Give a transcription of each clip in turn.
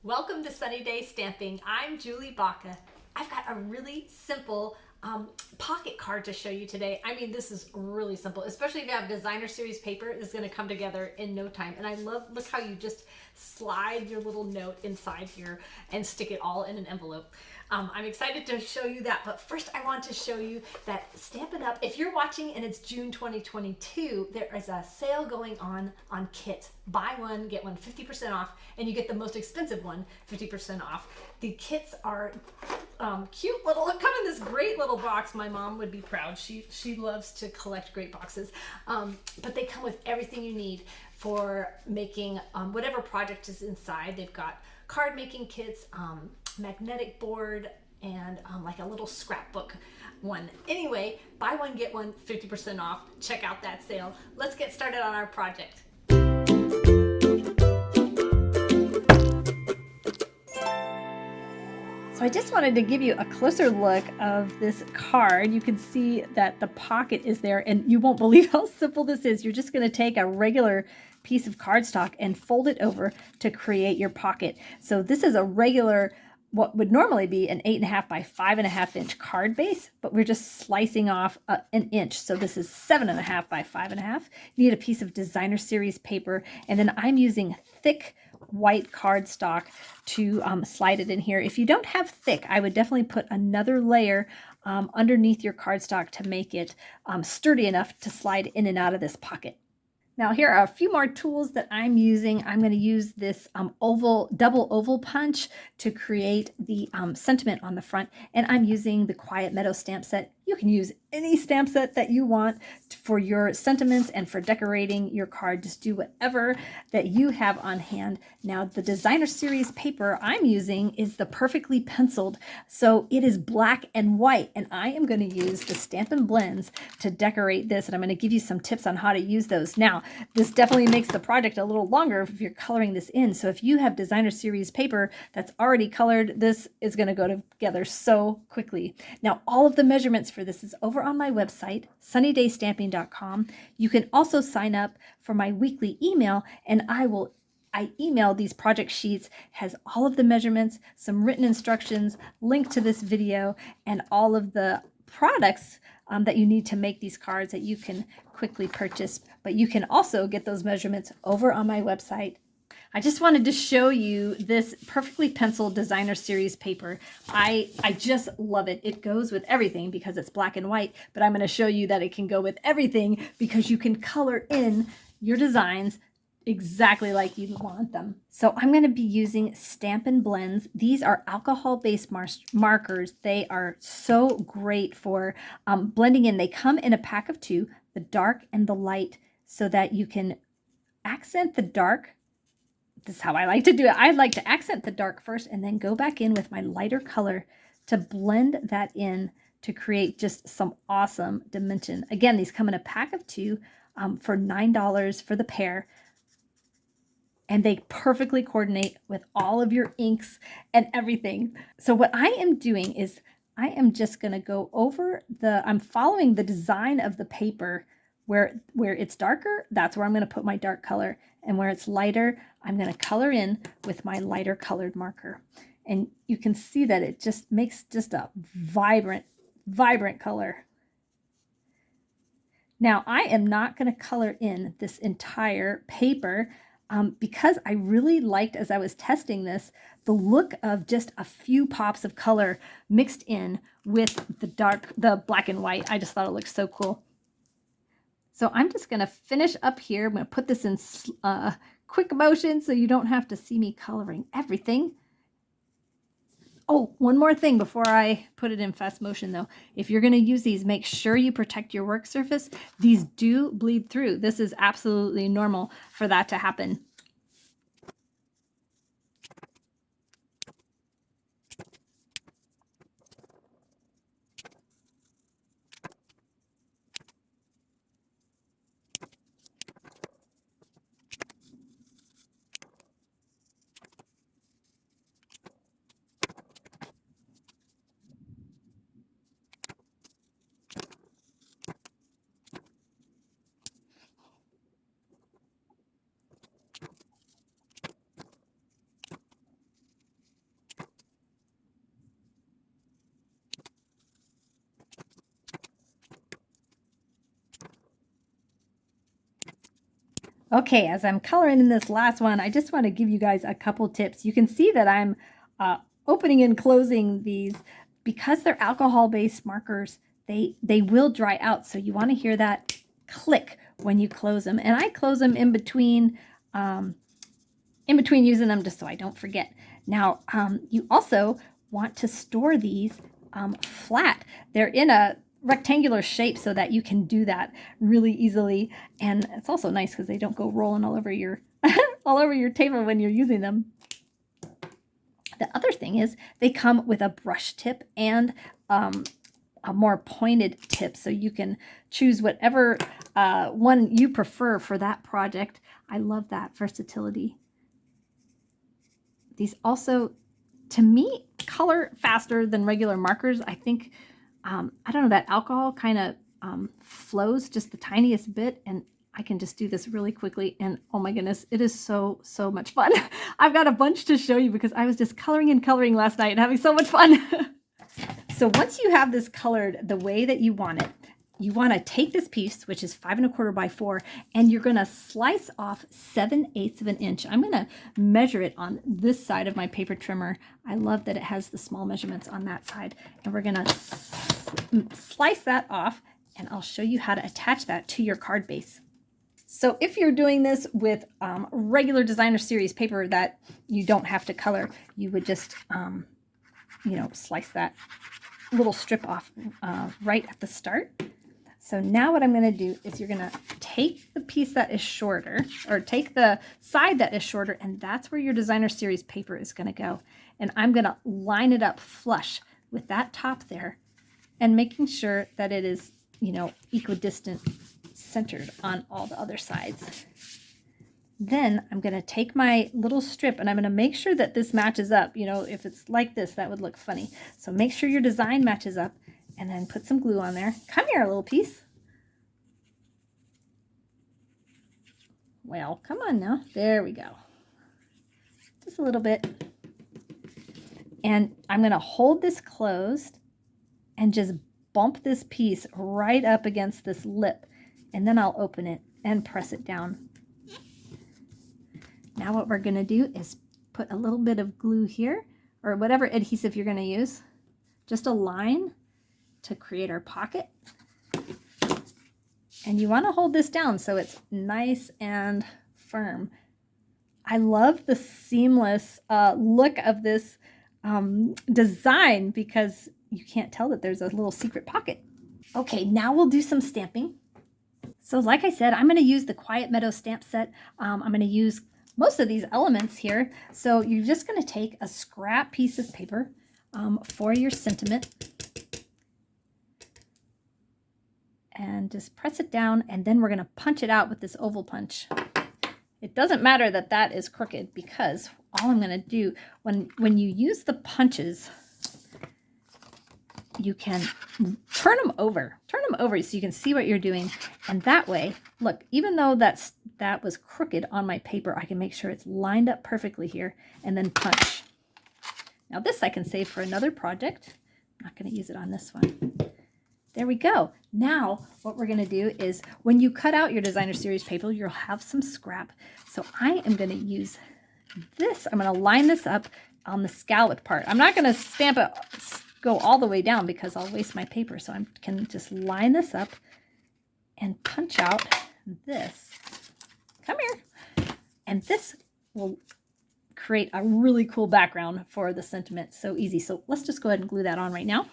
Welcome to Sunny Day Stamping. I'm Julie Baca. I've got a really simple pocket card to show you today. I mean, this is really simple, especially if you have designer series paper. It's going to come together in no time. And I love, look how you just slide your little note inside here and stick it all in an envelope. I'm excited to show you that, but first I want to show you that Stampin' Up! If you're watching and it's June 2022, there is a sale going on kits. Buy one, get one 50% off, and you get the most expensive one 50% off. The kits are cute little, come in this great little box. My mom would be proud. She loves to collect great boxes, but they come with everything you need for making whatever project is inside. They've got card making kits, magnetic board, and like a little scrapbook one. Anyway, buy one, get one 50% off. Check out that sale. Let's get started on our project. So I just wanted to give you a closer look of this card. You can see that the pocket is there, and you won't believe how simple this is. You're just going to take a regular piece of cardstock and fold it over to create your pocket. So this is a regular, what would normally be an 8.5 by 5.5 inch card base, but we're just slicing off an inch. So this is 7.5 by 5.5. You need a piece of designer series paper, and then I'm using thick white cardstock to slide it in here. If you don't have thick, I would definitely put another layer underneath your cardstock to make it sturdy enough to slide in and out of this pocket. Now here are a few more tools that I'm using. I'm going to use this double oval punch to create the sentiment on the front, and I'm using the Quiet Meadow stamp set. You can use any stamp set that you want for your sentiments and for decorating your card. Just do whatever that you have on hand. Now the designer series paper I'm using is the perfectly penciled, so it is black and white, and I am going to use the Stampin' Blends to decorate this, and I'm going to give you some tips on how to use those. Now this definitely makes the project a little longer if you're coloring this in, so if you have designer series paper that's already colored, this is going to go together so quickly. Now all of the measurements for this is over on my website, sunnydaystamping.com. You can also sign up for my weekly email, and I email these project sheets, has all of the measurements, some written instructions, link to this video, and all of the products that you need to make these cards that you can quickly purchase. But you can also get those measurements over on my website. I just wanted to show you this perfectly penciled designer series paper. I just love it. It goes with everything because it's black and white, but I'm going to show you that it can go with everything because you can color in your designs exactly like you want them. So I'm going to be using Stampin' Blends. These are alcohol-based markers. They are so great for blending in. They come in a pack of 2, the dark and the light, so that you can accent the dark. This is how I like to do it. I like to accent the dark first and then go back in with my lighter color to blend that in to create just some awesome dimension. Again, these come in a pack of 2 for $9 for the pair. And they perfectly coordinate with all of your inks and everything. So what I am doing is I am just going to go over I'm following the design of the paper. Where it's darker, that's where I'm going to put my dark color. And where it's lighter, I'm going to color in with my lighter colored marker. And you can see that it just makes just a vibrant color. Now, I am not going to color in this entire paper because I really liked, as I was testing this, the look of just a few pops of color mixed in with the black and white. I just thought it looked so cool. So I'm just going to finish up here. I'm going to put this in quick motion so you don't have to see me coloring everything. Oh, one more thing before I put it in fast motion though. If you're going to use these, make sure you protect your work surface. These do bleed through. This is absolutely normal for that to happen. Okay, as I'm coloring in this last one, I just want to give you guys a couple tips. You can see that I'm opening and closing these because they're alcohol-based markers. They will dry out, so you want to hear that click when you close them. And I close them in between using them just so I don't forget. Now, you also want to store these flat. They're in a rectangular shape so that you can do that really easily. And it's also nice because they don't go rolling all over your all over your table when you're using them. The other thing is they come with a brush tip and a more pointed tip, so you can choose whatever one you prefer for that project. I love that versatility. These also, to me, color faster than regular markers. I think, I don't know, that alcohol kind of flows just the tiniest bit, and I can just do this really quickly. And oh my goodness, it is so, so much fun. I've got a bunch to show you because I was just coloring and coloring last night and having so much fun. So once you have this colored the way that you want it, you want to take this piece, which is 5 1/4 by 4, and you're going to slice off 7/8 of an inch. I'm going to measure it on this side of my paper trimmer. I love that it has the small measurements on that side. And we're going to slice that off, and I'll show you how to attach that to your card base. So if you're doing this with regular designer series paper that you don't have to color, you would just, slice that little strip off right at the start. So now what I'm going to do is you're going to take the piece that is shorter, or take the side that is shorter, and that's where your designer series paper is going to go. And I'm going to line it up flush with that top there, and making sure that it is, equidistant, centered on all the other sides. Then I'm going to take my little strip and I'm going to make sure that this matches up. If it's like this, that would look funny. So make sure your design matches up, and then put some glue on there. Come here, a little piece. Well, come on now. There we go. Just a little bit. And I'm going to hold this closed and just bump this piece right up against this lip. And then I'll open it and press it down. Now what we're going to do is put a little bit of glue here, or whatever adhesive you're going to use. Just a line to create our pocket. And you want to hold this down so it's nice and firm. I love the seamless look of this design because you can't tell that there's a little secret pocket. Okay, now we'll do some stamping. So like I said, I'm going to use the Quiet Meadow stamp set. I'm going to use most of these elements here. So you're just going to take a scrap piece of paper for your sentiment and just press it down, and then we're going to punch it out with this oval punch. It doesn't matter that that is crooked, because all I'm going to do when you use the punches, you can turn them over so you can see what you're doing. And that way, look, even though that was crooked on my paper, I can make sure it's lined up perfectly here, and then punch. Now this I can save for another project. I'm not going to use it on this one. There we go. Now what we're going to do is, when you cut out your designer series paper, you'll have some scrap. So I am going to use this. I'm going to line this up on the scalloped part. I'm not going to stamp it, go all the way down, because I'll waste my paper. So I can just line this up and punch out this. Come here. And this will create a really cool background for the sentiment. So easy. So let's just go ahead and glue that on right now.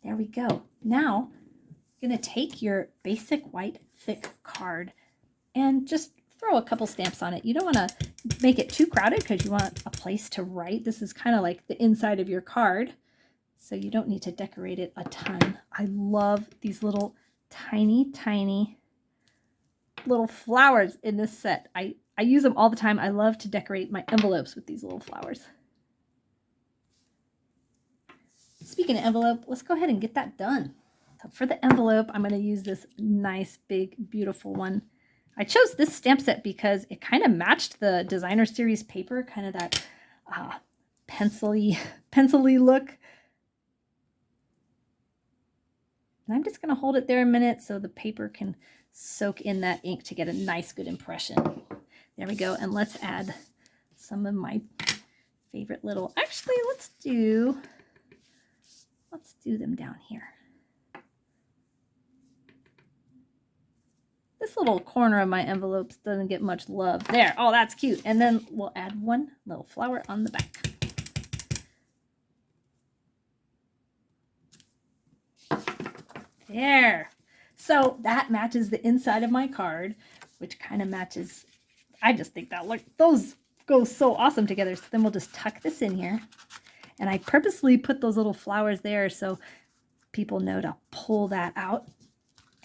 There we go. Now, I'm going to take your basic white thick card and just throw a couple stamps on it. You don't want to make it too crowded because you want a place to write. This is kind of like the inside of your card, so you don't need to decorate it a ton. I love these little tiny, tiny little flowers in this set. I use them all the time. I love to decorate my envelopes with these little flowers. Speaking of envelope, let's go ahead and get that done. So for the envelope, I'm going to use this nice, big, beautiful one. I chose this stamp set because it kind of matched the designer series paper, kind of that pencil-y look. And I'm just going to hold it there a minute so the paper can soak in that ink to get a nice good impression. There we go. And let's add some of my favorite little, actually, let's do them down here. This little corner of my envelopes doesn't get much love. There. Oh, that's cute. And then we'll add one little flower on the back. There. So that matches the inside of my card, which kind of matches. I just think that those go so awesome together. So then we'll just tuck this in here. And I purposely put those little flowers there so people know to pull that out.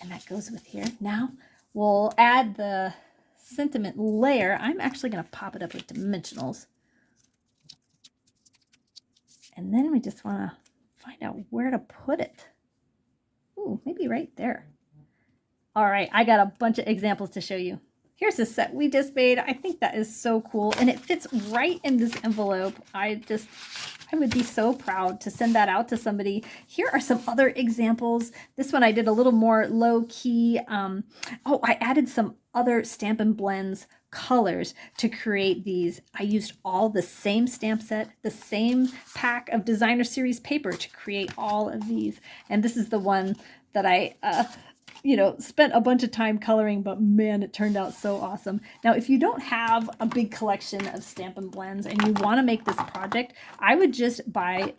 And that goes with here. Now we'll add the sentiment layer. I'm actually going to pop it up with dimensionals. And then we just want to find out where to put it. Ooh, maybe right there. All right, I got a bunch of examples to show you. Here's a set we just made. I think that is so cool, and it fits right in this envelope. I would be so proud to send that out to somebody. Here are some other examples. This one I did a little more low-key. Oh, I added some other Stampin' Blends colors to create these. I used all the same stamp set, the same pack of designer series paper to create all of these. And this is the one that I spent a bunch of time coloring, but man, it turned out so awesome. Now, if you don't have a big collection of Stampin' Blends and you want to make this project, I would just buy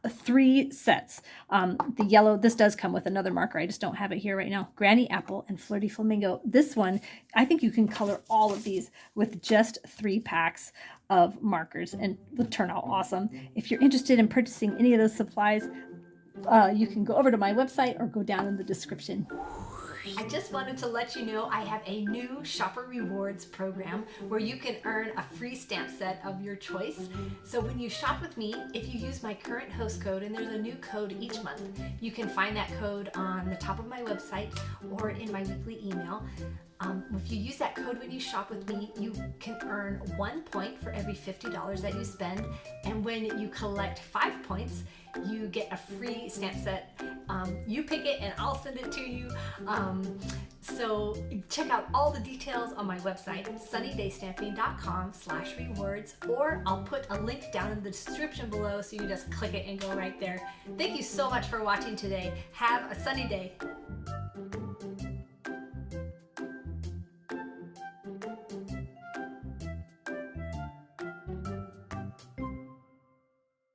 3 sets. The yellow, this does come with another marker. I just don't have it here right now. Granny Apple and Flirty Flamingo. This one, I think you can color all of these with just 3 packs of markers and it would turn out awesome. If you're interested in purchasing any of those supplies, you can go over to my website or go down in the description. I just wanted to let you know I have a new Shopper Rewards program where you can earn a free stamp set of your choice. So when you shop with me, if you use my current host code, and there's a new code each month, you can find that code on the top of my website or in my weekly email. If you use that code when you shop with me, you can earn 1 point for every $50 that you spend. And when you collect 5 points, you get a free stamp set. You pick it and I'll send it to you. So check out all the details on my website, sunnydaystamping.com/rewards, or I'll put a link down in the description below so you can just click it and go right there. Thank you so much for watching today. Have a sunny day.